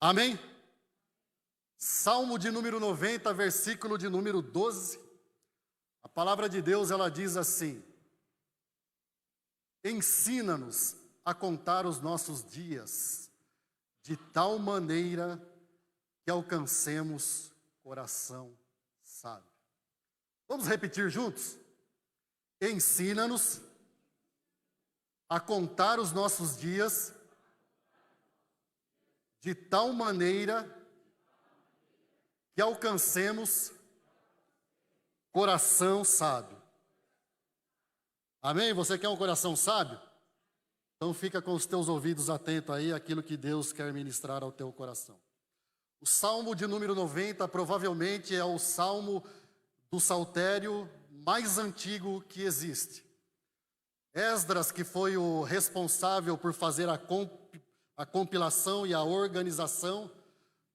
Amém? Salmo de número 90, versículo de número 12. A palavra de Deus, ela diz assim: ensina-nos a contar os nossos dias, de tal maneira que alcancemos coração sábio. Vamos repetir juntos? Ensina-nos a contar os nossos dias, de tal maneira que alcancemos coração sábio. Amém? Você quer um coração sábio? Então fica com os teus ouvidos atentos aí àquilo que Deus quer ministrar ao teu coração. O Salmo de número 90 provavelmente é o salmo do saltério mais antigo que existe. Esdras, que foi o responsável por fazer a compilação e a organização,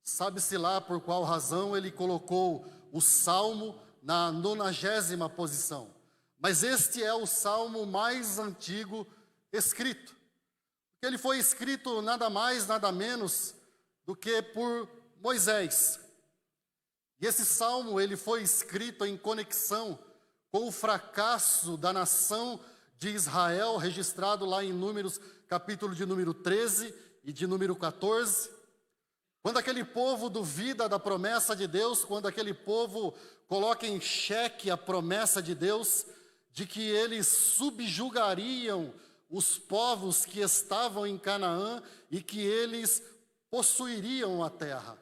sabe-se lá por qual razão ele colocou o salmo na 90ª posição. Mas este é o salmo mais antigo escrito. Porque ele foi escrito nada mais, nada menos do que por Moisés. E esse salmo ele foi escrito em conexão com o fracasso da nação de Israel, registrado lá em Números, capítulo de número 13 e de número 14. Quando aquele povo duvida da promessa de Deus, quando aquele povo coloca em xeque a promessa de Deus, de que eles subjugariam os povos que estavam em Canaã e que eles possuiriam a terra.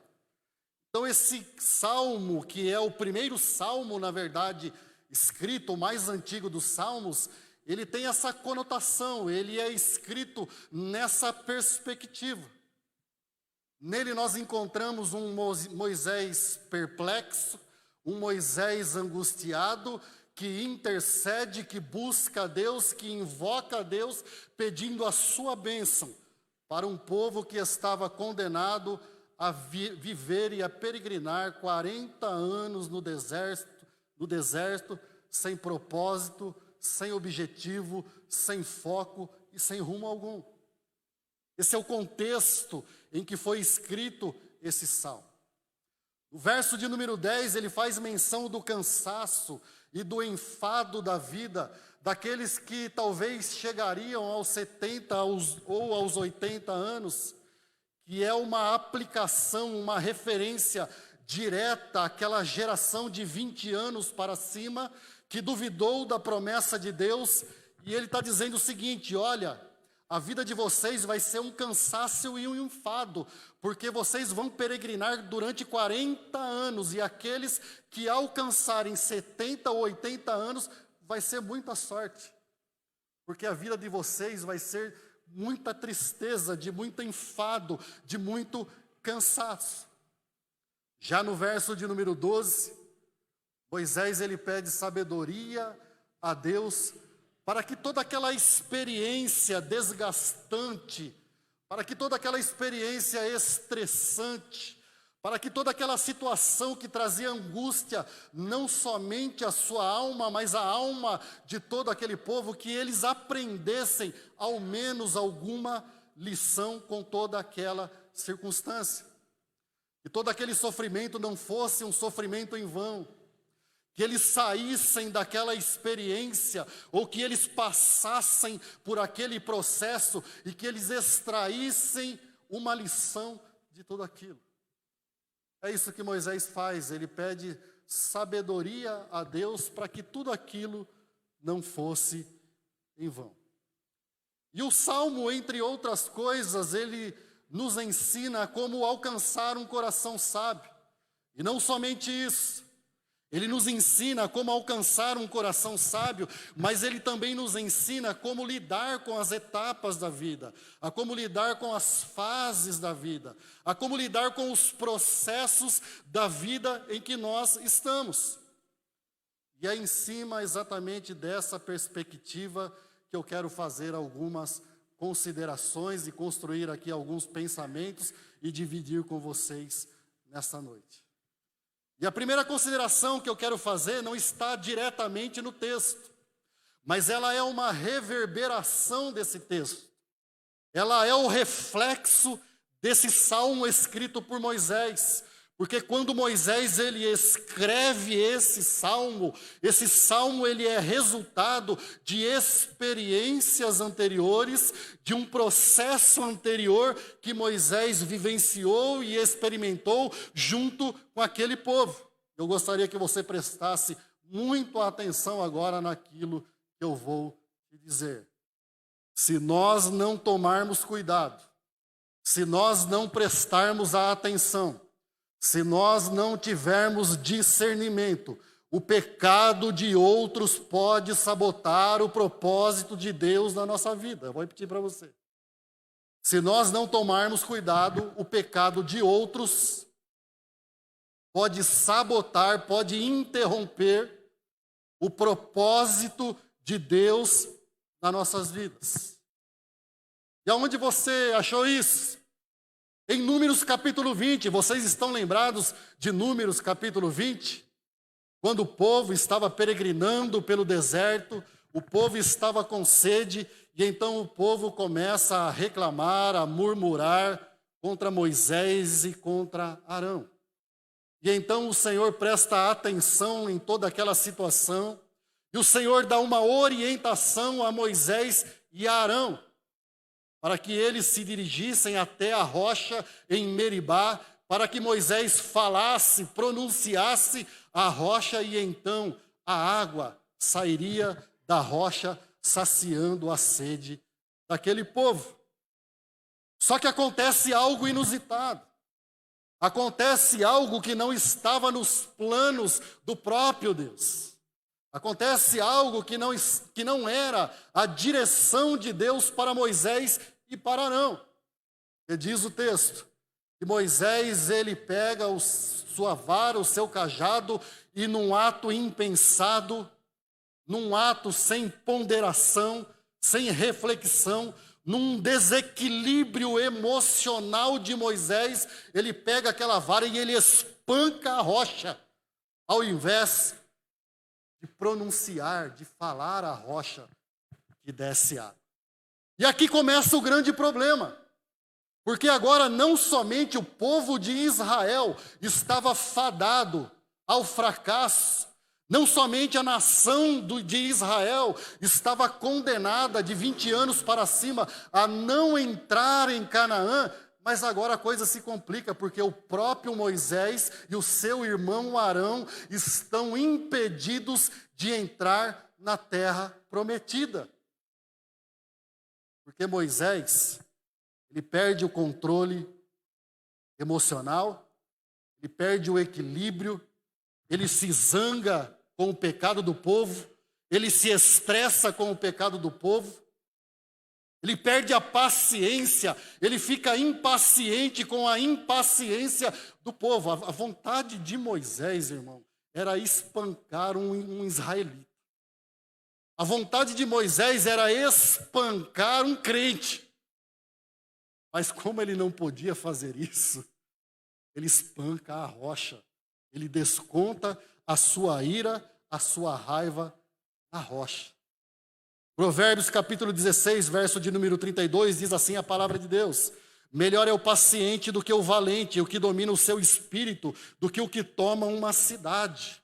Então esse salmo, que é o primeiro salmo, na verdade, escrito, o mais antigo dos salmos, ele tem essa conotação, ele é escrito nessa perspectiva. Nele nós encontramos um Moisés perplexo, um Moisés angustiado, que intercede, que busca a Deus, que invoca a Deus, pedindo a sua bênção para um povo que estava condenado a viver e a peregrinar 40 anos no deserto, sem propósito, sem objetivo, sem foco e sem rumo algum. Esse é o contexto em que foi escrito esse salmo. O verso de número 10, ele faz menção do cansaço e do enfado da vida, daqueles que talvez chegariam aos 70 ou aos 80 anos, que é uma aplicação, uma referência direta àquela geração de 20 anos para cima, que duvidou da promessa de Deus, e ele está dizendo o seguinte: olha, a vida de vocês vai ser um cansaço e um enfado, porque vocês vão peregrinar durante 40 anos, e aqueles que alcançarem 70 ou 80 anos, vai ser muita sorte, porque a vida de vocês vai ser muita tristeza, de muito enfado, de muito cansaço. Já no verso de número 12, Moisés ele pede sabedoria a Deus para que toda aquela experiência desgastante, para que toda aquela experiência estressante, para que toda aquela situação que trazia angústia, não somente a sua alma, mas a alma de todo aquele povo, que eles aprendessem ao menos alguma lição com toda aquela circunstância. Que todo aquele sofrimento não fosse um sofrimento em vão, que eles saíssem daquela experiência, ou que eles passassem por aquele processo e que eles extraíssem uma lição de tudo aquilo. É isso que Moisés faz, ele pede sabedoria a Deus para que tudo aquilo não fosse em vão. E o Salmo, entre outras coisas, ele nos ensina como alcançar um coração sábio. E não somente isso, ele nos ensina como alcançar um coração sábio, mas ele também nos ensina como lidar com as etapas da vida, a como lidar com as fases da vida, a como lidar com os processos da vida em que nós estamos. E é em cima exatamente dessa perspectiva que eu quero fazer algumas considerações e construir aqui alguns pensamentos e dividir com vocês nessa noite. E a primeira consideração que eu quero fazer não está diretamente no texto, mas ela é uma reverberação desse texto. Ela é o reflexo desse salmo escrito por Moisés. Porque quando Moisés ele escreve esse salmo ele é resultado de experiências anteriores, de um processo anterior que Moisés vivenciou e experimentou junto com aquele povo. Eu gostaria que você prestasse muito atenção agora naquilo que eu vou te dizer. Se nós não tomarmos cuidado, se nós não prestarmos a atenção, se nós não tivermos discernimento, o pecado de outros pode sabotar o propósito de Deus na nossa vida. Eu vou repetir para você. Se nós não tomarmos cuidado, o pecado de outros pode sabotar, pode interromper o propósito de Deus nas nossas vidas. E aonde você achou isso? Em Números capítulo 20, vocês estão lembrados de Números capítulo 20? Quando o povo estava peregrinando pelo deserto, o povo estava com sede, e então o povo começa a reclamar, a murmurar contra Moisés e contra Arão. E então o Senhor presta atenção em toda aquela situação, e o Senhor dá uma orientação a Moisés e a Arão, para que eles se dirigissem até a rocha em Meribá, para que Moisés falasse, pronunciasse a rocha, e então a água sairia da rocha, saciando a sede daquele povo. Só que acontece algo inusitado. Acontece algo que não estava nos planos do próprio Deus. Acontece algo que não era a direção de Deus para Moisés e para Arão. E diz o texto que Moisés ele pega sua vara, o seu cajado, e num ato impensado, num ato sem ponderação, sem reflexão, num desequilíbrio emocional de Moisés, ele pega aquela vara e ele espanca a rocha, ao invés de pronunciar, de falar a rocha que desce água. E aqui começa o grande problema, porque agora não somente o povo de Israel estava fadado ao fracasso, não somente a nação de Israel estava condenada de 20 anos para cima a não entrar em Canaã, mas agora a coisa se complica, porque o próprio Moisés e o seu irmão Arão estão impedidos de entrar na terra prometida. Porque Moisés, ele perde o controle emocional, ele perde o equilíbrio, ele se zanga com o pecado do povo, ele se estressa com o pecado do povo, ele perde a paciência, ele fica impaciente com a impaciência do povo. A vontade de Moisés, irmão, era espancar um israelita. A vontade de Moisés era espancar um crente. Mas como ele não podia fazer isso, ele espanca a rocha. Ele desconta a sua ira, a sua raiva na rocha. Provérbios capítulo 16, verso de número 32, diz assim a palavra de Deus: melhor é o paciente do que o valente, o que domina o seu espírito, do que o que toma uma cidade.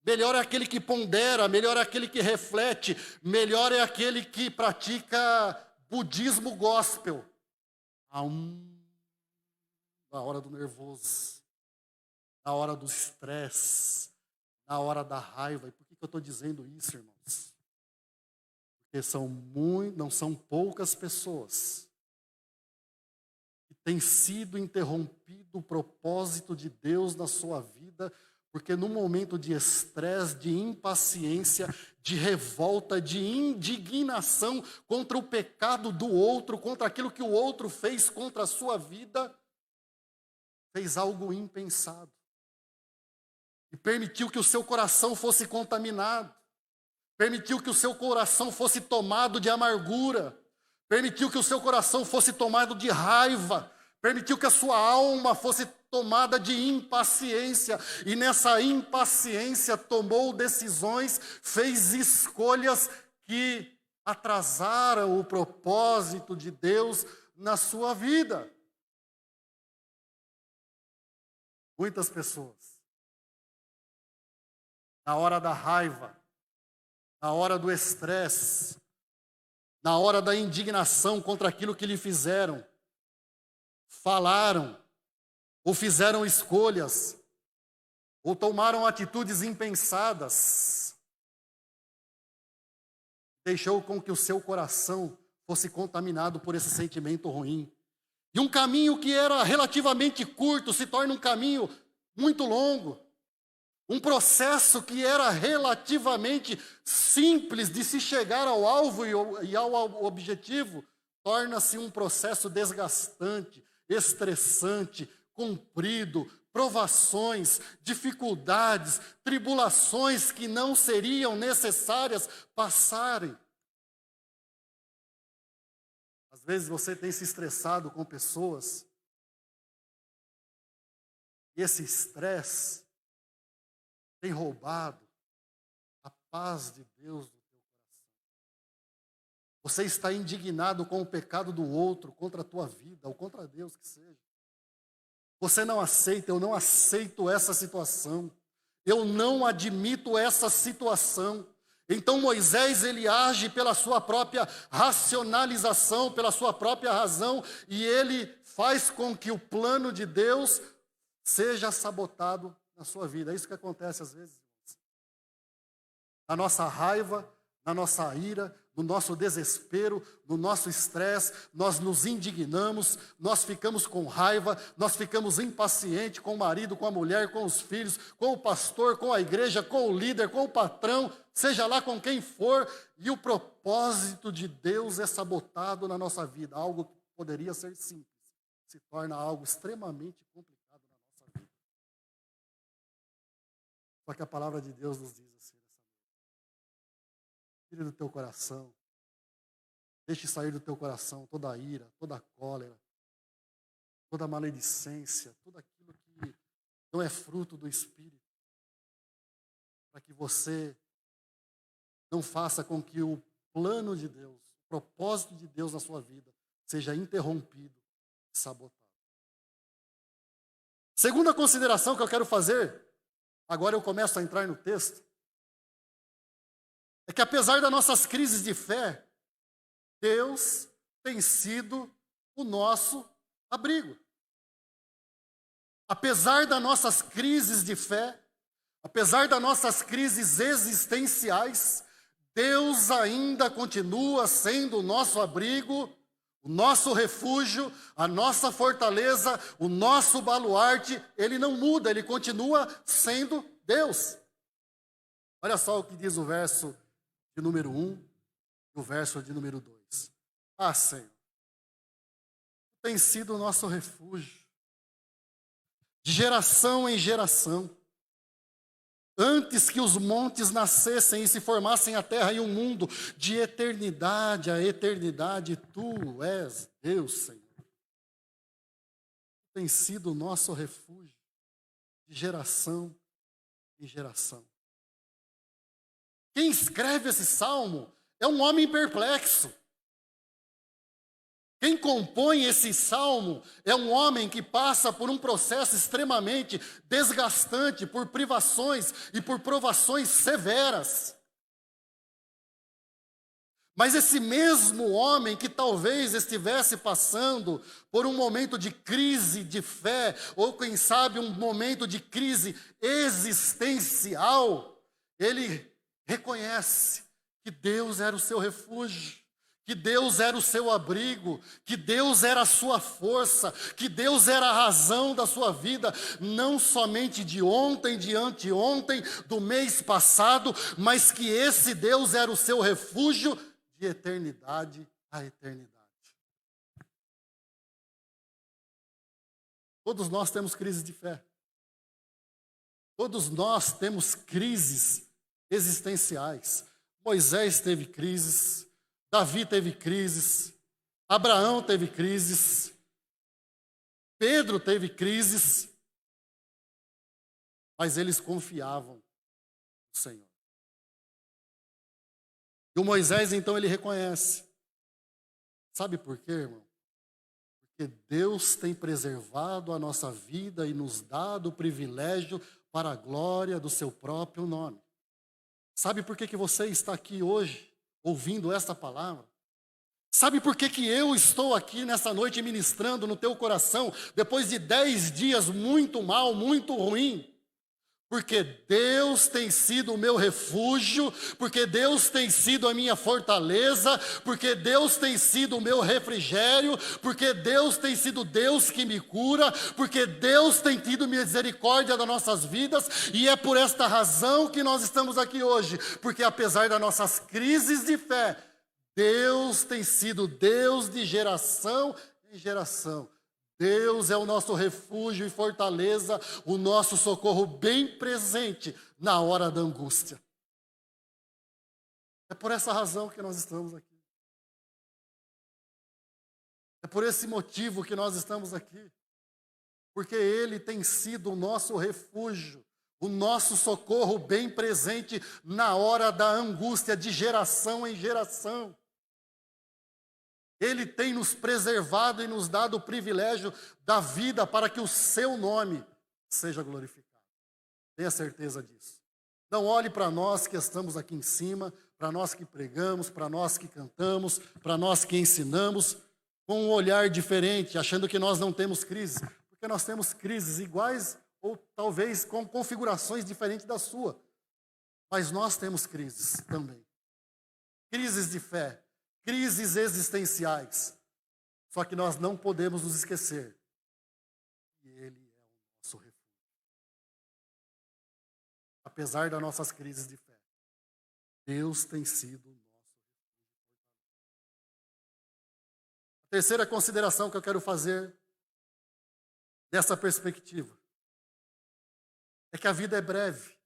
Melhor é aquele que pondera, melhor é aquele que reflete, melhor é aquele que pratica budismo gospel. Na hora do nervoso, na hora do estresse, na hora da raiva. E por que eu estou dizendo isso, irmãos? Porque não são poucas pessoas que têm sido interrompido o propósito de Deus na sua vida, porque no momento de estresse, de impaciência, de revolta, de indignação contra o pecado do outro, contra aquilo que o outro fez contra a sua vida, fez algo impensado. E permitiu que o seu coração fosse contaminado. Permitiu que o seu coração fosse tomado de amargura. Permitiu que o seu coração fosse tomado de raiva. Permitiu que a sua alma fosse tomada de impaciência. E nessa impaciência tomou decisões, fez escolhas que atrasaram o propósito de Deus na sua vida. Muitas pessoas, na hora da raiva, na hora do estresse, na hora da indignação contra aquilo que lhe fizeram, falaram, ou fizeram escolhas, ou tomaram atitudes impensadas, deixou com que o seu coração fosse contaminado por esse sentimento ruim. E um caminho que era relativamente curto se torna um caminho muito longo. Um processo que era relativamente simples de se chegar ao alvo e ao objetivo, torna-se um processo desgastante, estressante, comprido, provações, dificuldades, tribulações que não seriam necessárias passarem. Às vezes você tem se estressado com pessoas, e esse estresse tem roubado a paz de Deus do teu coração. Você está indignado com o pecado do outro, contra a tua vida, ou contra Deus que seja. Você não aceita, eu não aceito essa situação. Eu não admito essa situação. Então Moisés, ele age pela sua própria racionalização, pela sua própria razão, e ele faz com que o plano de Deus seja sabotado na sua vida. É isso que acontece às vezes. Na nossa raiva, na nossa ira, no nosso desespero, no nosso estresse, nós nos indignamos, nós ficamos com raiva, nós ficamos impacientes com o marido, com a mulher, com os filhos, com o pastor, com a igreja, com o líder, com o patrão, seja lá com quem for, e o propósito de Deus é sabotado na nossa vida. Algo que poderia ser simples, se torna algo extremamente complicado na nossa vida. Só que a palavra de Deus nos diz assim: tire do teu coração, deixe sair do teu coração toda a ira, toda a cólera, toda a maledicência, tudo aquilo que não é fruto do Espírito, para que você não faça com que o plano de Deus, o propósito de Deus na sua vida, seja interrompido e sabotado. Segunda consideração que eu quero fazer, agora eu começo a entrar no texto, é que apesar das nossas crises de fé, Deus tem sido o nosso abrigo. Apesar das nossas crises de fé, apesar das nossas crises existenciais, Deus ainda continua sendo o nosso abrigo, o nosso refúgio, a nossa fortaleza, o nosso baluarte. Ele não muda, ele continua sendo Deus. Olha só o que diz o verso de número 1 e o verso de número 2. Ah, Senhor, tem sido o nosso refúgio, de geração em geração. Antes que os montes nascessem e se formassem a terra e o mundo, de eternidade a eternidade, Tu és Deus, Senhor. Tem sido o nosso refúgio, de geração em geração. Quem escreve esse salmo é um homem perplexo. Quem compõe esse salmo é um homem que passa por um processo extremamente desgastante, por privações e por provações severas. Mas esse mesmo homem que talvez estivesse passando por um momento de crise de fé, ou quem sabe um momento de crise existencial, ele reconhece que Deus era o seu refúgio, que Deus era o seu abrigo, que Deus era a sua força, que Deus era a razão da sua vida, não somente de ontem, de anteontem, do mês passado, mas que esse Deus era o seu refúgio de eternidade a eternidade. Todos nós temos crises de fé. Todos nós temos crises existenciais. Moisés teve crises, Davi teve crises, Abraão teve crises, Pedro teve crises, mas eles confiavam no Senhor. E o Moisés, então, ele reconhece. Sabe por quê, irmão? Porque Deus tem preservado a nossa vida e nos dado o privilégio para a glória do seu próprio nome. Sabe por que você está aqui hoje, ouvindo esta palavra? Sabe por que eu estou aqui nessa noite ministrando no teu coração, depois de 10 dias muito mal, muito ruim? Porque Deus tem sido o meu refúgio, porque Deus tem sido a minha fortaleza, porque Deus tem sido o meu refrigério, porque Deus tem sido Deus que me cura, porque Deus tem tido misericórdia das nossas vidas, e é por esta razão que nós estamos aqui hoje, porque apesar das nossas crises de fé, Deus tem sido Deus de geração em geração. Deus é o nosso refúgio e fortaleza, o nosso socorro bem presente na hora da angústia. É por essa razão que nós estamos aqui. É por esse motivo que nós estamos aqui. Porque Ele tem sido o nosso refúgio, o nosso socorro bem presente na hora da angústia, de geração em geração. Ele tem nos preservado e nos dado o privilégio da vida para que o seu nome seja glorificado. Tenha certeza disso. Não olhe para nós que estamos aqui em cima, para nós que pregamos, para nós que cantamos, para nós que ensinamos, com um olhar diferente, achando que nós não temos crises. Porque nós temos crises iguais ou talvez com configurações diferentes da sua. Mas nós temos crises também. Crises de fé. Crises existenciais. Só que nós não podemos nos esquecer que Ele é o nosso refúgio. Apesar das nossas crises de fé, Deus tem sido o nosso refúgio. A terceira consideração que eu quero fazer dessa perspectiva é que a vida é breve.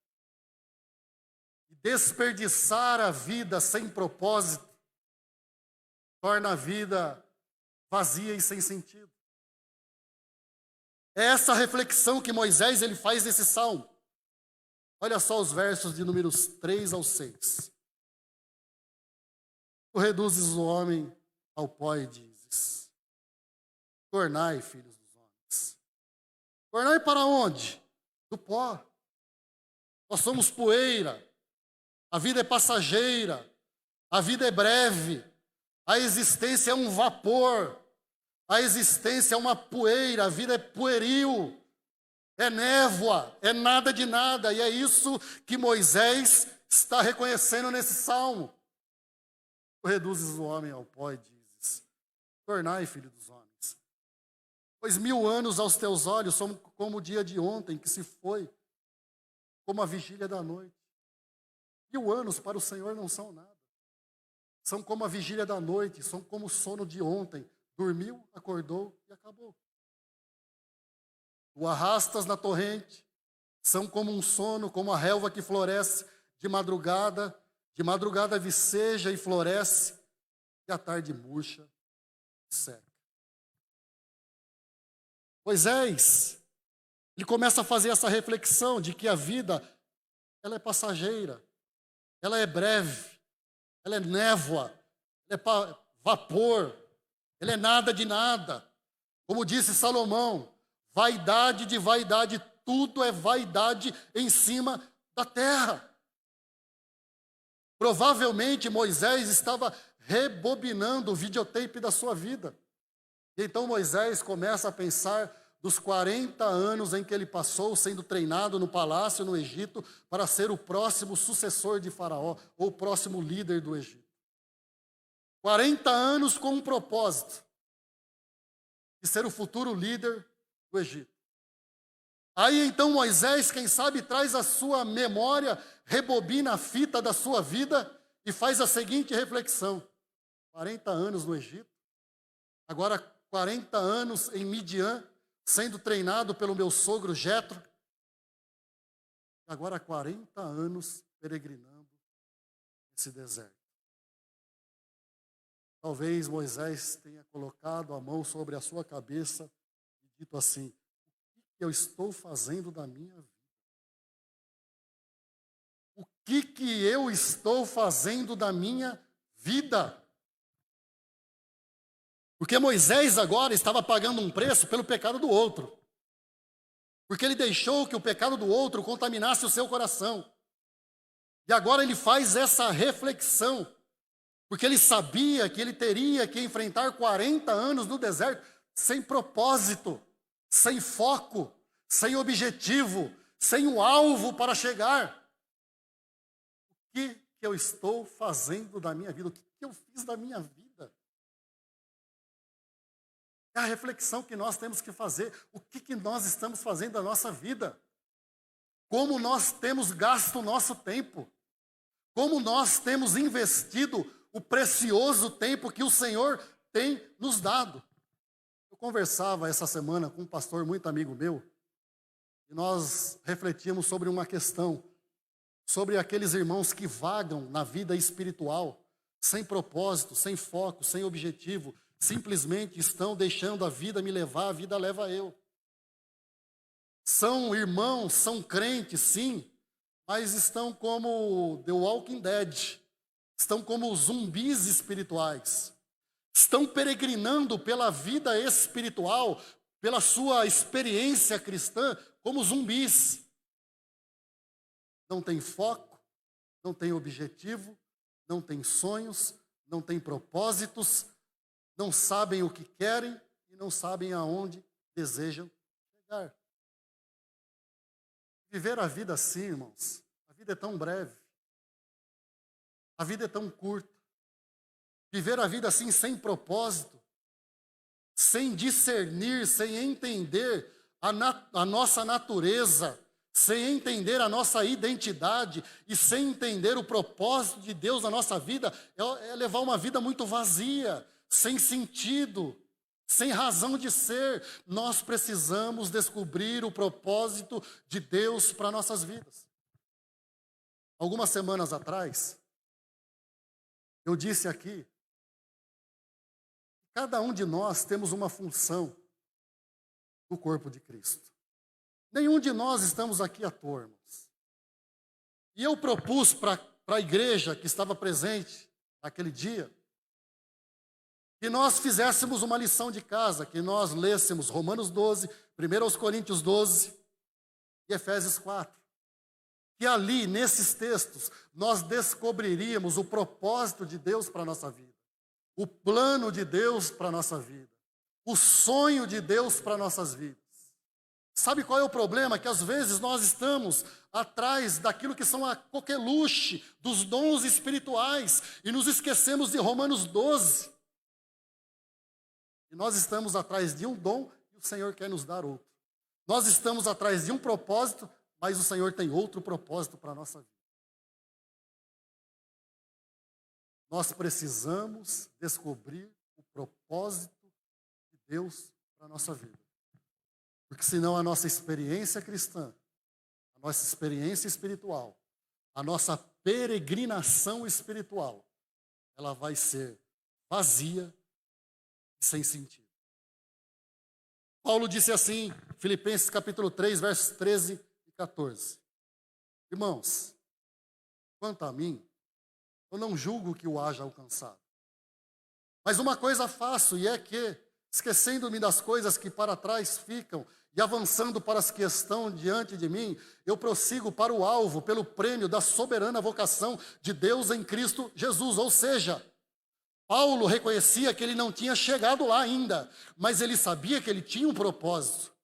E desperdiçar a vida sem propósito torna a vida vazia e sem sentido. É essa reflexão que Moisés ele faz nesse salmo. Olha só os versos de números 3 ao 6. Tu reduzes o homem ao pó e dizes: tornai filhos dos homens. Tornai para onde? Do pó. Nós somos poeira. A vida é passageira. A vida é breve. A existência é um vapor, a existência é uma poeira, a vida é pueril, é névoa, é nada de nada. E é isso que Moisés está reconhecendo nesse salmo. Tu reduzes o homem ao pó e dizes: tornai filho dos homens. Pois 1000 anos aos teus olhos são como o dia de ontem que se foi, como a vigília da noite. 1000 anos para o Senhor não são nada. São como a vigília da noite, são como o sono de ontem. Dormiu, acordou e acabou. O arrastas na torrente, são como um sono, como a relva que floresce de madrugada viceja e floresce, e à tarde murcha e seca. Moisés, ele começa a fazer essa reflexão de que a vida, ela é passageira, ela é breve, ela é névoa, ela é vapor, ela é nada de nada. Como disse Salomão, vaidade de vaidade, tudo é vaidade em cima da terra. Provavelmente Moisés estava rebobinando o videotape da sua vida. E então Moisés começa a pensar dos 40 anos em que ele passou sendo treinado no palácio no Egito para ser o próximo sucessor de Faraó, ou o próximo líder do Egito. 40 anos com um propósito, de ser o futuro líder do Egito. Aí então Moisés, quem sabe, traz a sua memória, rebobina a fita da sua vida e faz a seguinte reflexão: 40 anos no Egito, agora 40 anos em Midian, sendo treinado pelo meu sogro Jetro, agora 40 anos peregrinando nesse deserto. Talvez Moisés tenha colocado a mão sobre a sua cabeça e dito assim: o que eu estou fazendo da minha vida? O que eu estou fazendo da minha vida? Porque Moisés agora estava pagando um preço pelo pecado do outro. Porque ele deixou que o pecado do outro contaminasse o seu coração. E agora ele faz essa reflexão. Porque ele sabia que ele teria que enfrentar 40 anos no deserto sem propósito, sem foco, sem objetivo, sem um alvo para chegar. O que eu estou fazendo da minha vida? O que eu fiz da minha vida? É a reflexão que nós temos que fazer. O que nós estamos fazendo da nossa vida? Como nós temos gasto o nosso tempo? Como nós temos investido o precioso tempo que o Senhor tem nos dado? Eu conversava essa semana com um pastor muito amigo meu, e nós refletíamos sobre uma questão, sobre aqueles irmãos que vagam na vida espiritual, sem propósito, sem foco, sem objetivo, simplesmente estão deixando a vida me levar, a vida leva eu. São irmãos, são crentes, sim, mas estão como The Walking Dead, estão como zumbis espirituais, estão peregrinando pela vida espiritual, pela sua experiência cristã, como zumbis. Não tem foco, não tem objetivo, não tem sonhos, não tem propósitos, não sabem o que querem e não sabem aonde desejam chegar. Viver a vida assim, irmãos, a vida é tão breve, a vida é tão curta. Viver a vida assim sem propósito, sem discernir, sem entender a nossa natureza, sem entender a nossa identidade e sem entender o propósito de Deus na nossa vida, é levar uma vida muito vazia, sem sentido, sem razão de ser. Nós precisamos descobrir o propósito de Deus para nossas vidas. Algumas semanas atrás, eu disse aqui, cada um de nós temos uma função no corpo de Cristo. Nenhum de nós estamos aqui à toa, irmãos. E eu propus para a igreja que estava presente naquele dia, que nós fizéssemos uma lição de casa, que nós lêssemos Romanos 12, 1 Coríntios 12 e Efésios 4. Que ali, nesses textos, nós descobriríamos o propósito de Deus para a nossa vida, o plano de Deus para a nossa vida, o sonho de Deus para nossas vidas. Sabe qual é o problema? Que às vezes nós estamos atrás daquilo que são a coqueluche dos dons espirituais e nos esquecemos de Romanos 12. E nós estamos atrás de um dom e o Senhor quer nos dar outro. Nós estamos atrás de um propósito, mas o Senhor tem outro propósito para a nossa vida. Nós precisamos descobrir o propósito de Deus para a nossa vida. Porque senão a nossa experiência cristã, a nossa experiência espiritual, a nossa peregrinação espiritual, ela vai ser vazia e sem sentido. Paulo disse assim, Filipenses capítulo 3, versos 13 e 14. Irmãos, quanto a mim, eu não julgo que o haja alcançado. Mas uma coisa faço, e é que, esquecendo-me das coisas que para trás ficam e avançando para as que estão diante de mim, eu prossigo para o alvo, pelo prêmio da soberana vocação de Deus em Cristo Jesus. Ou seja, Paulo reconhecia que ele não tinha chegado lá ainda, mas ele sabia que ele tinha um propósito.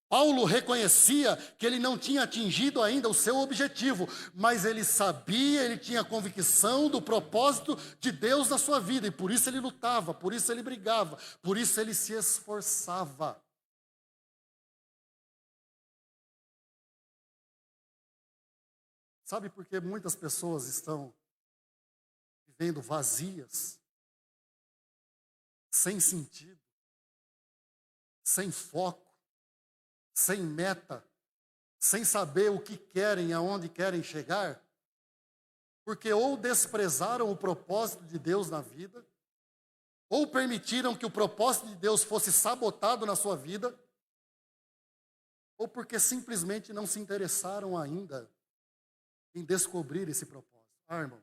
Paulo reconhecia que ele não tinha atingido ainda o seu objetivo, mas ele sabia, ele tinha convicção do propósito de Deus na sua vida, e por isso ele lutava, por isso ele brigava, por isso ele se esforçava. Sabe por que muitas pessoas estão vivendo vazias, sem sentido, sem foco, sem meta, sem saber o que querem, aonde querem chegar? Porque ou desprezaram o propósito de Deus na vida, ou permitiram que o propósito de Deus fosse sabotado na sua vida, ou porque simplesmente não se interessaram ainda em descobrir esse propósito. Irmão,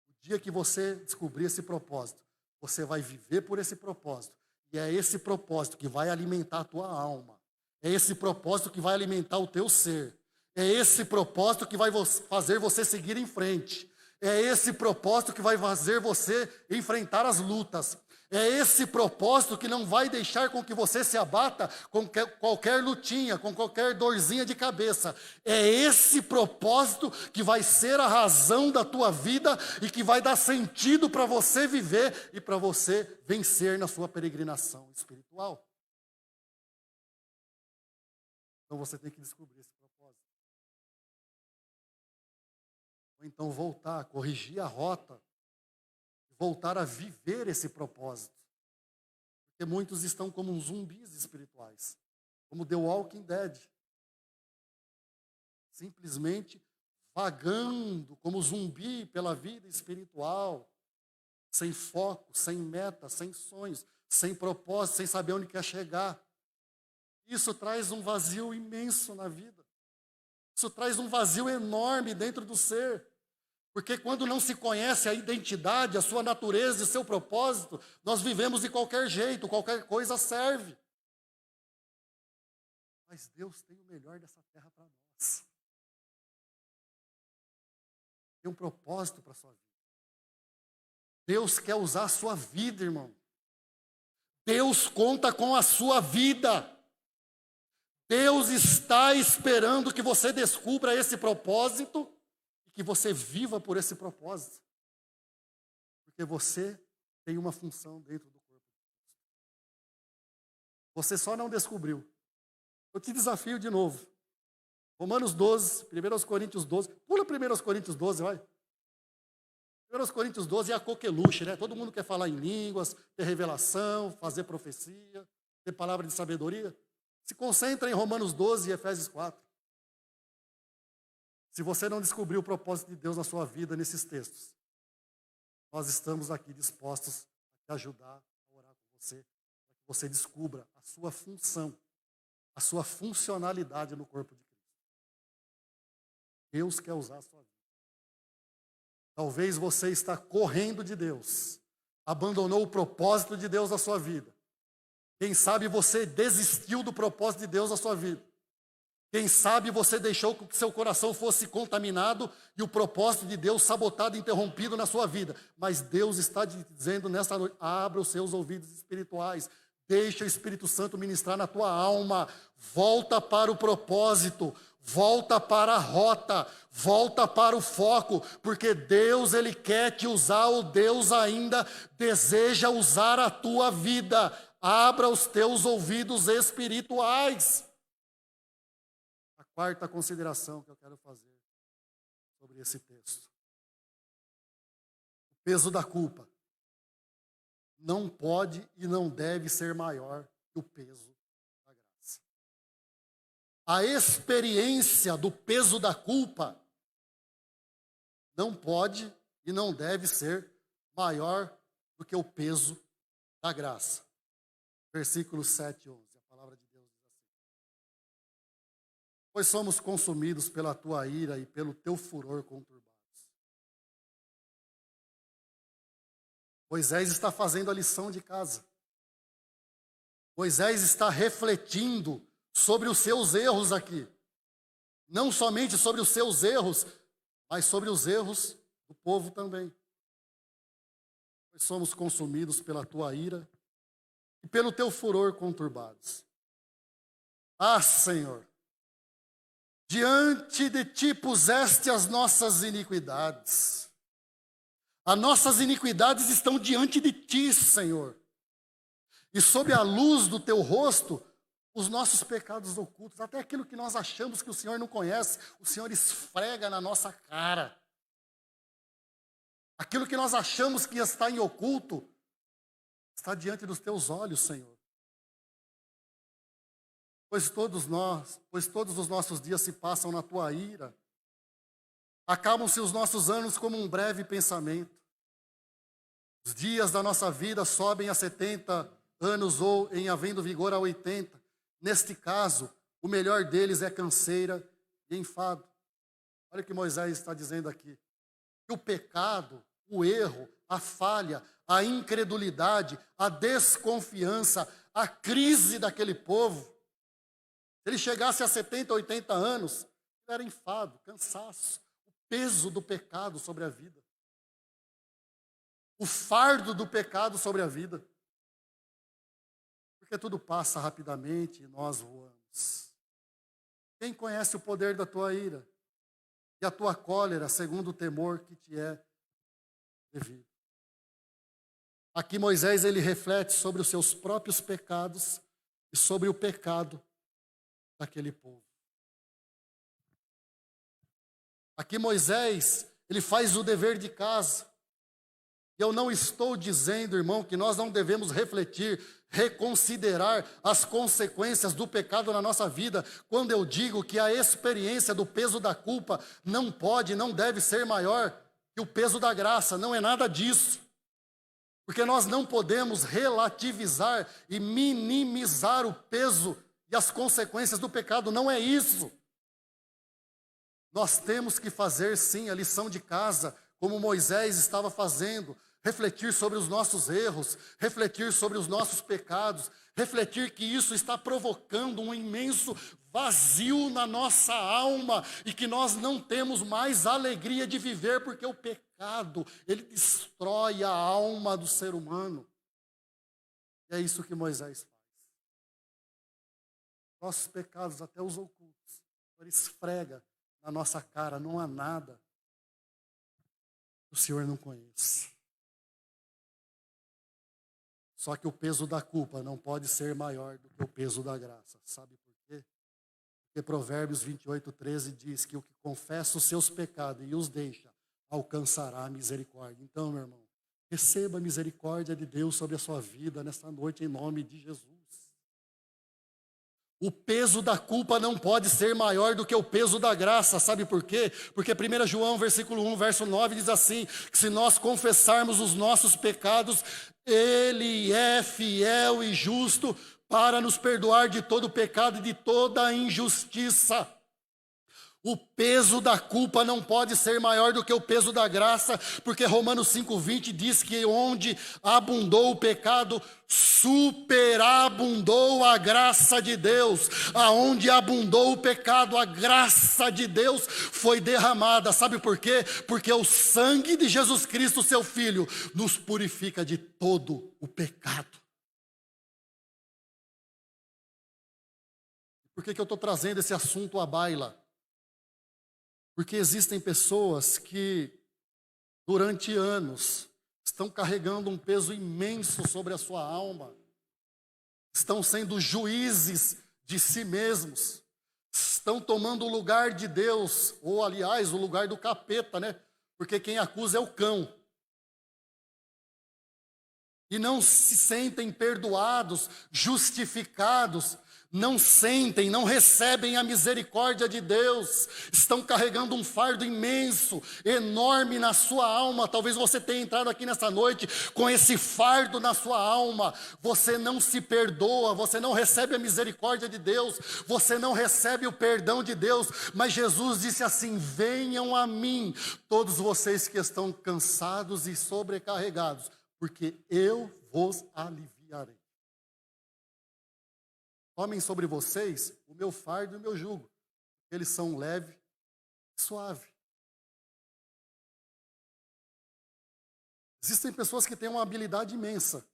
o dia que você descobrir esse propósito, você vai viver por esse propósito, que é esse propósito que vai alimentar a tua alma. É esse propósito que vai alimentar o teu ser. É esse propósito que vai fazer você seguir em frente. É esse propósito que vai fazer você enfrentar as lutas. É esse propósito que não vai deixar com que você se abata com qualquer lutinha, com qualquer dorzinha de cabeça. É esse propósito que vai ser a razão da tua vida e que vai dar sentido para você viver e para você vencer na sua peregrinação espiritual. Então você tem que descobrir esse propósito. Ou então voltar, corrigir a rota, voltar a viver esse propósito. Porque muitos estão como zumbis espirituais, como The Walking Dead. Simplesmente vagando como zumbi pela vida espiritual, sem foco, sem meta, sem sonhos, sem propósito, sem saber onde quer chegar. Isso traz um vazio imenso na vida. Isso traz um vazio enorme dentro do ser. Porque quando não se conhece a identidade, a sua natureza e seu propósito, nós vivemos de qualquer jeito, qualquer coisa serve. Mas Deus tem o melhor dessa terra para nós. Tem um propósito para a sua vida. Deus quer usar a sua vida, irmão. Deus conta com a sua vida. Deus está esperando que você descubra esse propósito e que você viva por esse propósito. Porque você tem uma função dentro do corpo de Cristo. Você só não descobriu. Eu te desafio de novo. Romanos 12, 1 Coríntios 12. Pula 1 Coríntios 12, vai. 1 Coríntios 12 é a coqueluche, né? Todo mundo quer falar em línguas, ter revelação, fazer profecia, ter palavra de sabedoria. Se concentra em Romanos 12 e Efésios 4. Se você não descobriu o propósito de Deus na sua vida nesses textos, nós estamos aqui dispostos a te ajudar, a orar com você, para que você descubra a sua função, a sua funcionalidade no corpo de Cristo. Deus quer usar a sua vida. Talvez você está correndo de Deus, abandonou o propósito de Deus na sua vida. Quem sabe você desistiu do propósito de Deus na sua vida. Quem sabe você deixou que seu coração fosse contaminado e o propósito de Deus sabotado e interrompido na sua vida. Mas Deus está te dizendo nesta noite, abra os seus ouvidos espirituais. Deixa o Espírito Santo ministrar na tua alma. Volta para o propósito. Volta para a rota. Volta para o foco. Porque Deus, Ele quer te usar, ou Deus ainda deseja usar a tua vida. Abra os teus ouvidos espirituais. A quarta consideração que eu quero fazer sobre esse texto. O peso da culpa não pode e não deve ser maior que o peso da graça. A experiência do peso da culpa não pode e não deve ser maior do que o peso da graça. Versículos 7 e 11, a palavra de Deus diz assim: pois somos consumidos pela tua ira e pelo teu furor conturbados. Moisés está fazendo a lição de casa. Moisés está refletindo sobre os seus erros aqui. Não somente sobre os seus erros, mas sobre os erros do povo também. Pois somos consumidos pela tua ira e pelo teu furor conturbados. Ah, Senhor, diante de ti puseste as nossas iniquidades. As nossas iniquidades estão diante de ti, Senhor. E sob a luz do teu rosto, os nossos pecados ocultos, até aquilo que nós achamos que o Senhor não conhece, o Senhor esfrega na nossa cara. Aquilo que nós achamos que está em oculto, está diante dos teus olhos, Senhor. Pois todos os nossos dias se passam na tua ira. Acabam-se os nossos anos como um breve pensamento. Os dias da nossa vida sobem a 70 anos ou, em havendo vigor, a 80. Neste caso, o melhor deles é canseira e enfado. Olha o que Moisés está dizendo aqui. Que o pecado, o erro, a falha, a incredulidade, a desconfiança, a crise daquele povo. Se ele chegasse a 70, 80 anos, era enfado, cansaço, o peso do pecado sobre a vida. O fardo do pecado sobre a vida. Porque tudo passa rapidamente e nós voamos. Quem conhece o poder da tua ira e a tua cólera, segundo o temor que te é devido? Aqui Moisés ele reflete sobre os seus próprios pecados e sobre o pecado daquele povo. Aqui Moisés ele faz o dever de casa. E eu não estou dizendo, irmão, que nós não devemos refletir, reconsiderar as consequências do pecado na nossa vida, quando eu digo que a experiência do peso da culpa não pode, não deve ser maior que o peso da graça. Não é nada disso. Porque nós não podemos relativizar e minimizar o peso e as consequências do pecado. Não é isso. Nós temos que fazer, sim, a lição de casa, como Moisés estava fazendo. Refletir sobre os nossos erros, refletir sobre os nossos pecados, refletir que isso está provocando um imenso vazio na nossa alma e que nós não temos mais alegria de viver porque o pecado, ele destrói a alma do ser humano. E é isso que Moisés faz. Nossos pecados, até os ocultos, ele esfrega na nossa cara, não há nada que o Senhor não conheça. Só que o peso da culpa não pode ser maior do que o peso da graça. Sabe por quê? Porque Provérbios 28:13 diz que o que confessa os seus pecados e os deixa, alcançará a misericórdia. Então, meu irmão, receba a misericórdia de Deus sobre a sua vida nesta noite, em nome de Jesus. O peso da culpa não pode ser maior do que o peso da graça, sabe por quê? Porque 1 João, versículo 1, verso 9, diz assim, que se nós confessarmos os nossos pecados, Ele é fiel e justo para nos perdoar de todo pecado e de toda injustiça. O peso da culpa não pode ser maior do que o peso da graça, porque Romanos 5:20 diz que onde abundou o pecado, superabundou a graça de Deus. Aonde abundou o pecado, a graça de Deus foi derramada. Sabe por quê? Porque o sangue de Jesus Cristo, seu Filho, nos purifica de todo o pecado. Por que eu estou trazendo esse assunto à baila? Porque existem pessoas que, durante anos, estão carregando um peso imenso sobre a sua alma, estão sendo juízes de si mesmos, estão tomando o lugar de Deus, ou, aliás, o lugar do capeta, né? Porque quem acusa é o cão. E não se sentem perdoados, justificados, não sentem, não recebem a misericórdia de Deus, estão carregando um fardo imenso, enorme na sua alma. Talvez você tenha entrado aqui nessa noite com esse fardo na sua alma. Você não se perdoa, você não recebe a misericórdia de Deus, você não recebe o perdão de Deus. Mas Jesus disse assim: venham a mim, todos vocês que estão cansados e sobrecarregados, porque eu vos aliviarei. Tomem sobre vocês o meu fardo e o meu jugo. Eles são leve e suave. Existem pessoas que têm uma habilidade imensa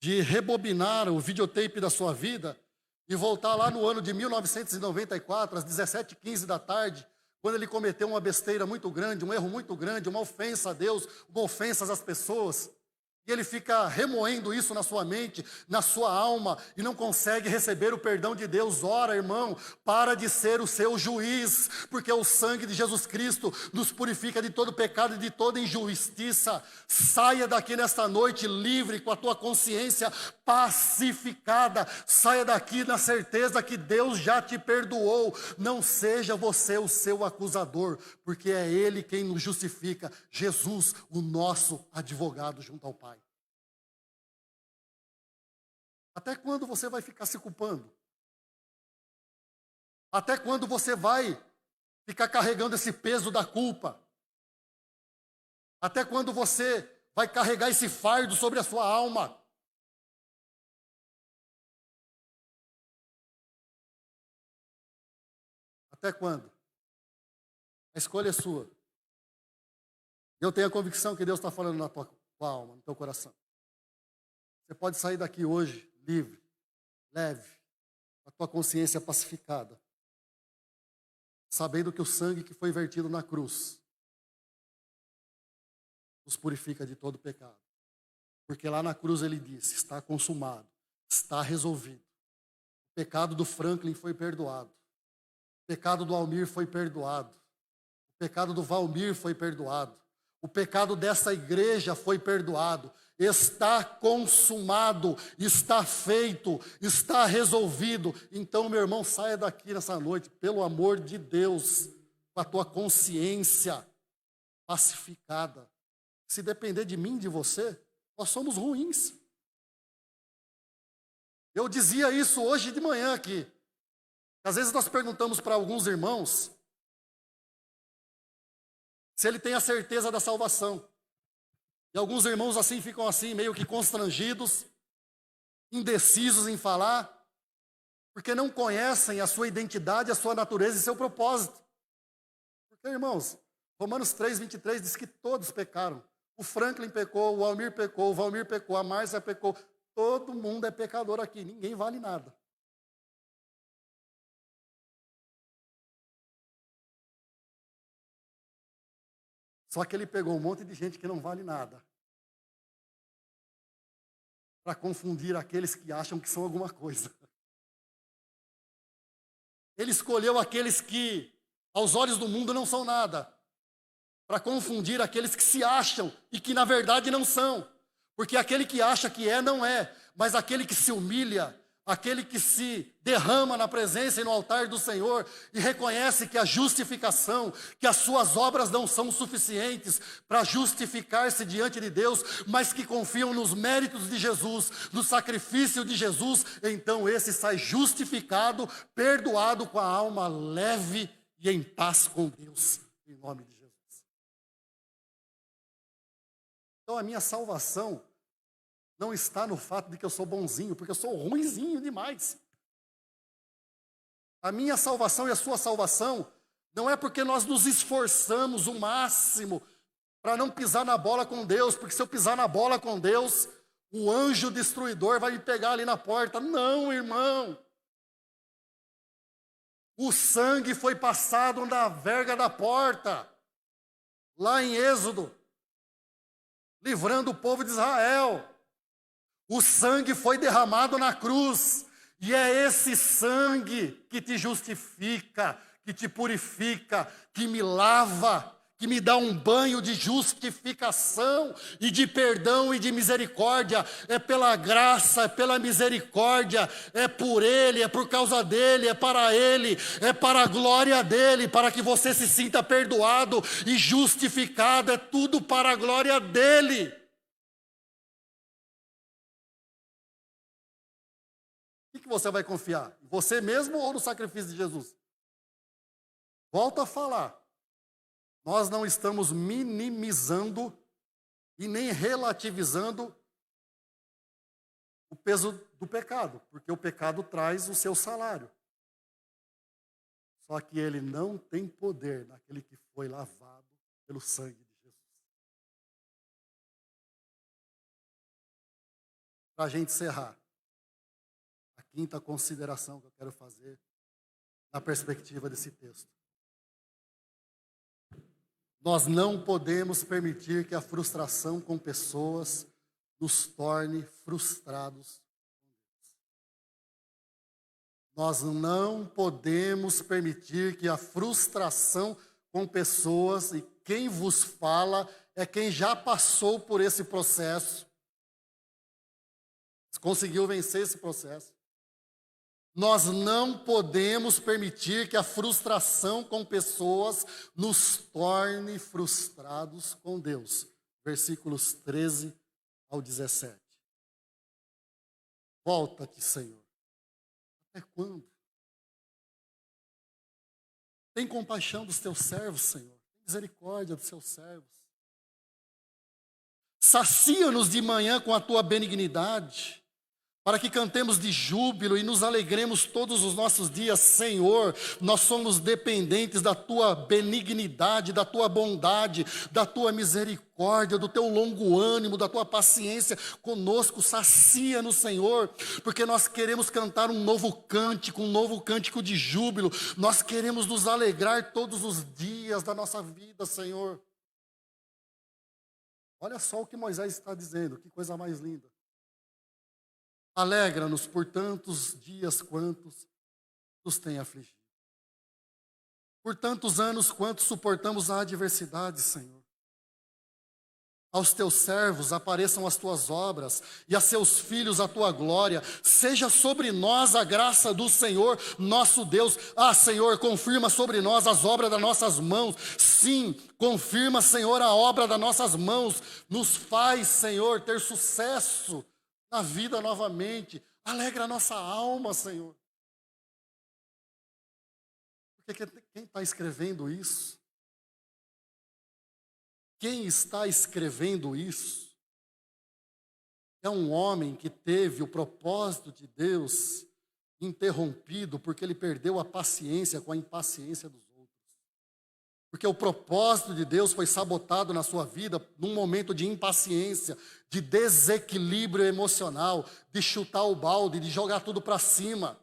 de rebobinar o videotape da sua vida e voltar lá no ano de 1994, às 17h15 da tarde, quando ele cometeu uma besteira muito grande, um erro muito grande, uma ofensa a Deus, uma ofensa às pessoas. E ele fica remoendo isso na sua mente, na sua alma, e não consegue receber o perdão de Deus. Ora, irmão, para de ser o seu juiz, porque o sangue de Jesus Cristo nos purifica de todo pecado e de toda injustiça. Saia daqui nesta noite livre, com a tua consciência pacificada. Saia daqui na certeza que Deus já te perdoou. Não seja você o seu acusador, porque é Ele quem nos justifica. Jesus, o nosso advogado junto ao Pai. Até quando você vai ficar se culpando? Até quando você vai ficar carregando esse peso da culpa? Até quando você vai carregar esse fardo sobre a sua alma. Até quando? A escolha é sua. Eu tenho a convicção que Deus está falando na tua alma, no teu coração. Você pode sair daqui hoje livre, leve, com a tua consciência pacificada, sabendo que o sangue que foi vertido na cruz nos purifica de todo pecado. Porque lá na cruz ele disse, está consumado, está resolvido. O pecado do Franklin foi perdoado. O pecado do Almir foi perdoado. O pecado do Valmir foi perdoado. O pecado dessa igreja foi perdoado. Está consumado, está feito, está resolvido. Então, meu irmão, saia daqui nessa noite, pelo amor de Deus, com a tua consciência pacificada. Se depender de mim, de você, nós somos ruins. Eu dizia isso hoje de manhã aqui. Às vezes nós perguntamos para alguns irmãos se ele tem a certeza da salvação. E alguns irmãos assim ficam assim, meio que constrangidos, indecisos em falar, porque não conhecem a sua identidade, a sua natureza e seu propósito. Porque, irmãos, Romanos 3:23 diz que todos pecaram. O Franklin pecou, o Almir pecou, o Valmir pecou, a Márcia pecou. Todo mundo é pecador aqui, ninguém vale nada. Só que ele pegou um monte de gente que não vale nada, para confundir aqueles que acham que são alguma coisa. Ele escolheu aqueles que, aos olhos do mundo, não são nada, para confundir aqueles que se acham e que, na verdade, não são. Porque aquele que acha que é, não é. Mas aquele que se humilha, aquele que se derrama na presença e no altar do Senhor e reconhece que a justificação, que as suas obras não são suficientes para justificar-se diante de Deus, mas que confiam nos méritos de Jesus, no sacrifício de Jesus, então esse sai justificado, perdoado, com a alma leve e em paz com Deus, em nome de Jesus. Então a minha salvação não está no fato de que eu sou bonzinho, porque eu sou ruinzinho demais. A minha salvação e a sua salvação não é porque nós nos esforçamos o máximo para não pisar na bola com Deus, porque se eu pisar na bola com Deus, o anjo destruidor vai me pegar ali na porta. Não, irmão. O sangue foi passado na verga da porta, lá em Êxodo, livrando o povo de Israel. O sangue foi derramado na cruz, e é esse sangue que te justifica, que te purifica, que me lava, que me dá um banho de justificação e de perdão e de misericórdia. É pela graça, é pela misericórdia, é por Ele, é por causa dEle, é para Ele, é para a glória dEle, para que você se sinta perdoado e justificado, é tudo para a glória dEle. O que você vai confiar? Em você mesmo ou no sacrifício de Jesus? Volto a falar. Nós não estamos minimizando e nem relativizando o peso do pecado, porque o pecado traz o seu salário. Só que ele não tem poder naquele que foi lavado pelo sangue de Jesus. Para a gente encerrar, a quinta consideração que eu quero fazer na perspectiva desse texto. Nós não podemos permitir que a frustração com pessoas nos torne frustrados. Nós não podemos permitir que a frustração com pessoas, e quem vos fala é quem já passou por esse processo, conseguiu vencer esse processo. Nós não podemos permitir que a frustração com pessoas nos torne frustrados com Deus. Versículos 13 ao 17. Volta-te, Senhor. Até quando? Tem compaixão dos teus servos, Senhor. Tem misericórdia dos seus servos. Sacia-nos de manhã com a tua benignidade, para que cantemos de júbilo e nos alegremos todos os nossos dias. Senhor, nós somos dependentes da tua benignidade, da tua bondade, da tua misericórdia, do teu longo ânimo, da tua paciência conosco. Sacia-nos, Senhor, porque nós queremos cantar um novo cântico de júbilo. Nós queremos nos alegrar todos os dias da nossa vida, Senhor. Olha só o que Moisés está dizendo, que coisa mais linda. Alegra-nos por tantos dias quantos nos tem afligido. Por tantos anos quanto suportamos a adversidade, Senhor. Aos teus servos apareçam as tuas obras e a seus filhos a tua glória. Seja sobre nós a graça do Senhor, nosso Deus. Ah, Senhor, confirma sobre nós as obras das nossas mãos. Sim, confirma, Senhor, a obra das nossas mãos. Nos faz, Senhor, ter sucesso na vida novamente. Alegra a nossa alma, Senhor. Porque quem está escrevendo isso? Quem está escrevendo isso? É um homem que teve o propósito de Deus interrompido porque ele perdeu a paciência com a impaciência dos outros. Porque o propósito de Deus foi sabotado na sua vida num momento de impaciência, de desequilíbrio emocional, de chutar o balde, de jogar tudo para cima.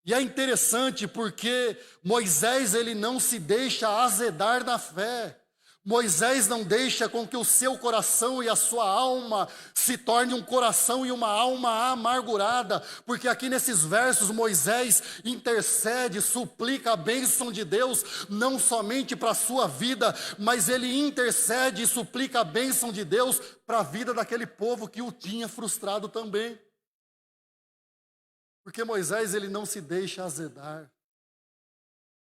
E é interessante porque Moisés, ele não se deixa azedar na fé. Moisés não deixa com que o seu coração e a sua alma se torne um coração e uma alma amargurada, porque aqui nesses versos Moisés intercede, suplica a bênção de Deus, não somente para a sua vida, mas ele intercede e suplica a bênção de Deus para a vida daquele povo que o tinha frustrado também. Porque Moisés, ele não se deixa azedar.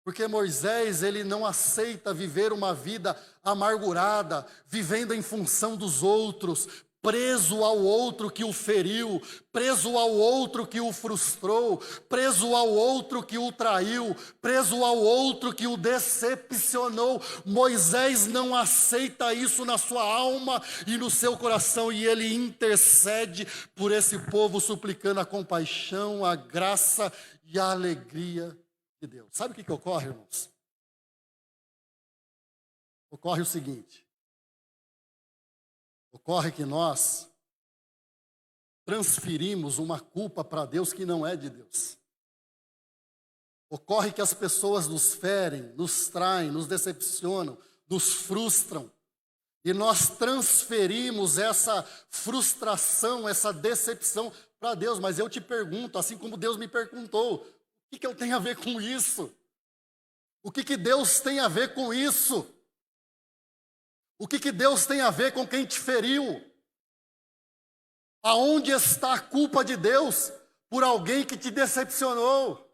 Porque Moisés, ele não aceita viver uma vida amargurada, vivendo em função dos outros, preso ao outro que o feriu, preso ao outro que o frustrou, preso ao outro que o traiu, preso ao outro que o decepcionou. Moisés não aceita isso na sua alma e no seu coração, e ele intercede por esse povo, suplicando a compaixão, a graça e a alegria de Deus. Sabe o que ocorre, irmãos? Ocorre o seguinte: ocorre que nós transferimos uma culpa para Deus que não é de Deus. Ocorre que as pessoas nos ferem, nos traem, nos decepcionam, nos frustram. E nós transferimos essa frustração, essa decepção para Deus. Mas eu te pergunto, assim como Deus me perguntou, o que eu tenho a ver com isso? O que Deus tem a ver com isso? O que Deus tem a ver com quem te feriu? Aonde está a culpa de Deus por alguém que te decepcionou?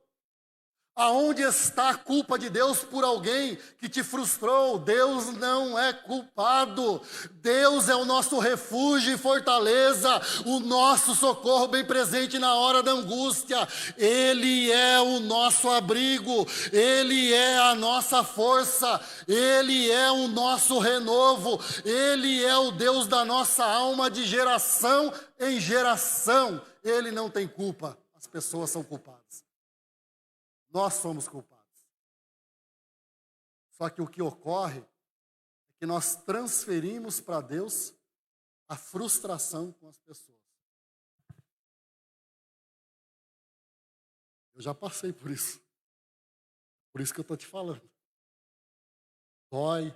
Aonde está a culpa de Deus por alguém que te frustrou? Deus não é culpado. Deus é o nosso refúgio e fortaleza, o nosso socorro bem presente na hora da angústia. Ele é o nosso abrigo, Ele é a nossa força, Ele é o nosso renovo, Ele é o Deus da nossa alma de geração em geração. Ele não tem culpa, as pessoas são culpadas. Nós somos culpados. Só que o que ocorre é que nós transferimos para Deus a frustração com as pessoas. Eu já passei por isso. Por isso que eu estou te falando. Dói,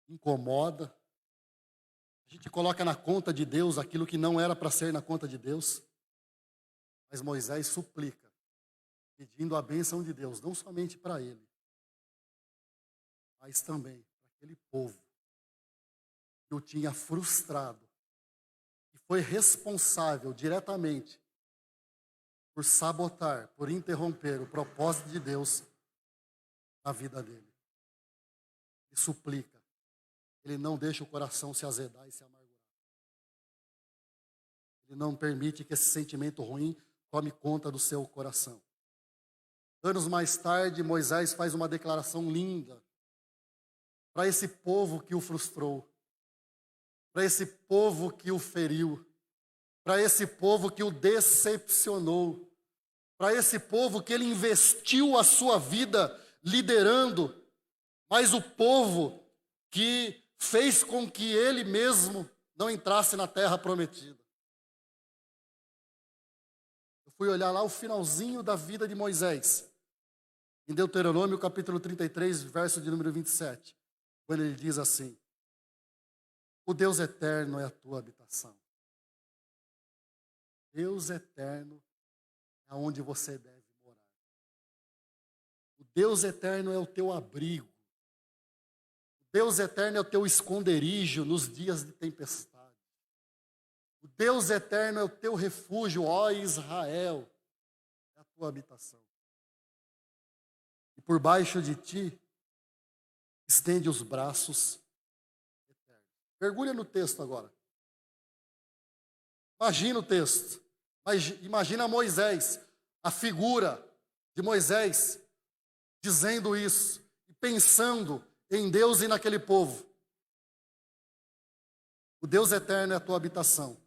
incomoda. A gente coloca na conta de Deus aquilo que não era para ser na conta de Deus. Mas Moisés suplica, pedindo a bênção de Deus, não somente para ele, mas também para aquele povo que o tinha frustrado e foi responsável diretamente por sabotar, por interromper o propósito de Deus na vida dele. Ele suplica, ele não deixa o coração se azedar e se amargurar. Ele não permite que esse sentimento ruim tome conta do seu coração. Anos mais tarde, Moisés faz uma declaração linda para esse povo que o frustrou. para esse povo que o feriu, para esse povo que o decepcionou, para esse povo que ele investiu a sua vida liderando, mas o povo que fez com que ele mesmo não entrasse na terra prometida. Eu fui olhar lá o finalzinho da vida de Moisés, em Deuteronômio capítulo 33, verso de número 27, quando ele diz assim: o Deus eterno é a tua habitação. Deus eterno é onde você deve morar. O Deus eterno é o teu abrigo. O Deus eterno é o teu esconderijo nos dias de tempestade. O Deus eterno é o teu refúgio, ó Israel, é a tua habitação. E por baixo de ti, estende os braços eternos. Mergulha no texto agora. Imagina o texto. Imagina Moisés, a figura de Moisés, dizendo isso, e pensando em Deus e naquele povo. O Deus eterno é a tua habitação.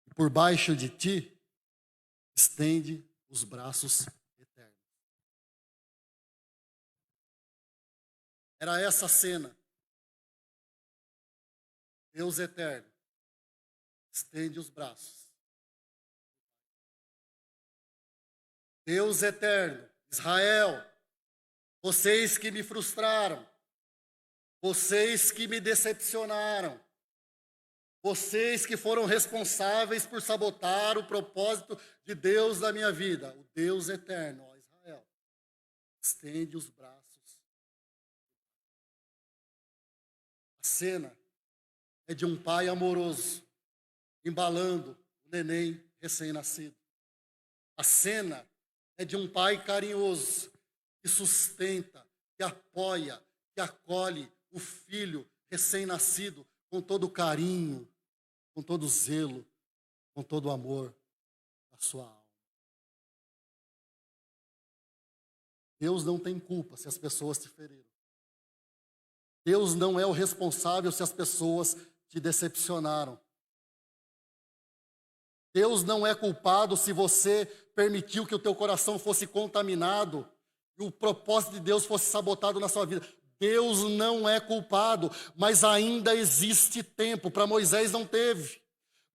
E por baixo de ti, estende os braços eternos. Era essa a cena. Deus eterno, estende os braços. Deus eterno, Israel, vocês que me frustraram, vocês que me decepcionaram, vocês que foram responsáveis por sabotar o propósito de Deus na minha vida, o Deus eterno, ó Israel, estende os braços. A cena é de um pai amoroso, embalando o neném recém-nascido. A cena é de um pai carinhoso, que sustenta, que apoia, que acolhe o filho recém-nascido com todo carinho, com todo zelo, com todo amor da sua alma. Deus não tem culpa se as pessoas te feriram. Deus não é o responsável se as pessoas te decepcionaram. Deus não é culpado se você permitiu que o teu coração fosse contaminado e o propósito de Deus fosse sabotado na sua vida. Deus não é culpado, mas ainda existe tempo. Para Moisés não teve,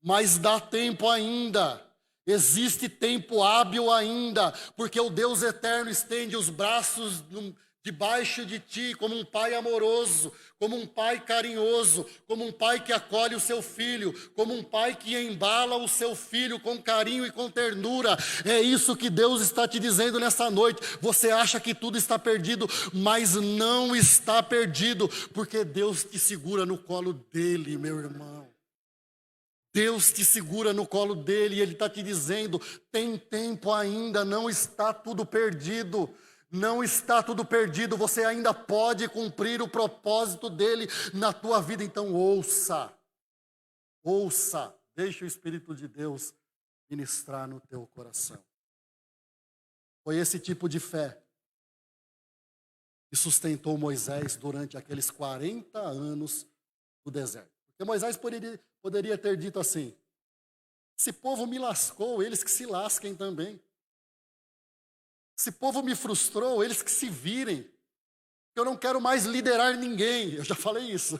mas dá tempo ainda. Existe tempo hábil ainda, porque o Deus eterno estende os braços debaixo de ti como um pai amoroso, como um pai carinhoso, como um pai que acolhe o seu filho, como um pai que embala o seu filho com carinho e com ternura. É isso que Deus está te dizendo nessa noite. Você acha que tudo está perdido, mas não está perdido, porque Deus te segura no colo dele, meu irmão. Deus te segura no colo dele e ele está te dizendo: tem tempo ainda, não está tudo perdido. Não está tudo perdido, você ainda pode cumprir o propósito dele na tua vida. Então ouça, deixe o Espírito de Deus ministrar no teu coração. Foi esse tipo de fé que sustentou Moisés durante aqueles 40 anos no deserto. Porque Moisés poderia ter dito assim: esse povo me lascou, eles que se lasquem também. Esse povo me frustrou, eles que se virem. Eu não quero mais liderar ninguém. Eu já falei isso.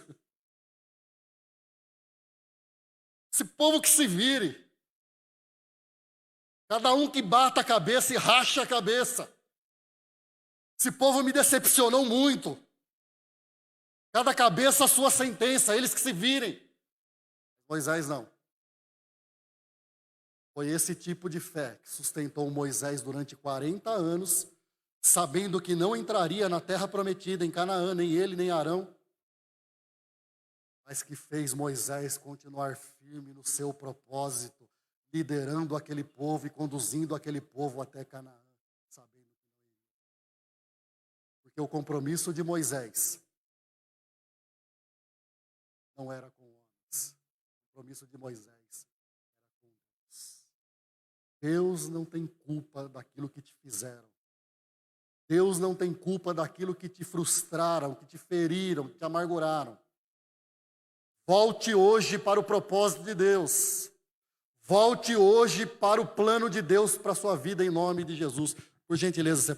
Esse povo que se vire. Cada um que bata a cabeça e racha a cabeça. Esse povo me decepcionou muito. Cada cabeça a sua sentença, eles que se virem. Moisés não. Foi esse tipo de fé que sustentou Moisés durante 40 anos, sabendo que não entraria na terra prometida, em Canaã, nem ele, nem Arão, mas que fez Moisés continuar firme no seu propósito, liderando aquele povo e conduzindo aquele povo até Canaã, sabendo que não iria. Porque o compromisso de Moisés não era com homens, o compromisso de Moisés. Deus não tem culpa daquilo que te fizeram. Deus não tem culpa daquilo que te frustraram, que te feriram, que te amarguraram. Volte hoje para o propósito de Deus. Volte hoje para o plano de Deus para a sua vida, em nome de Jesus. Por gentileza, você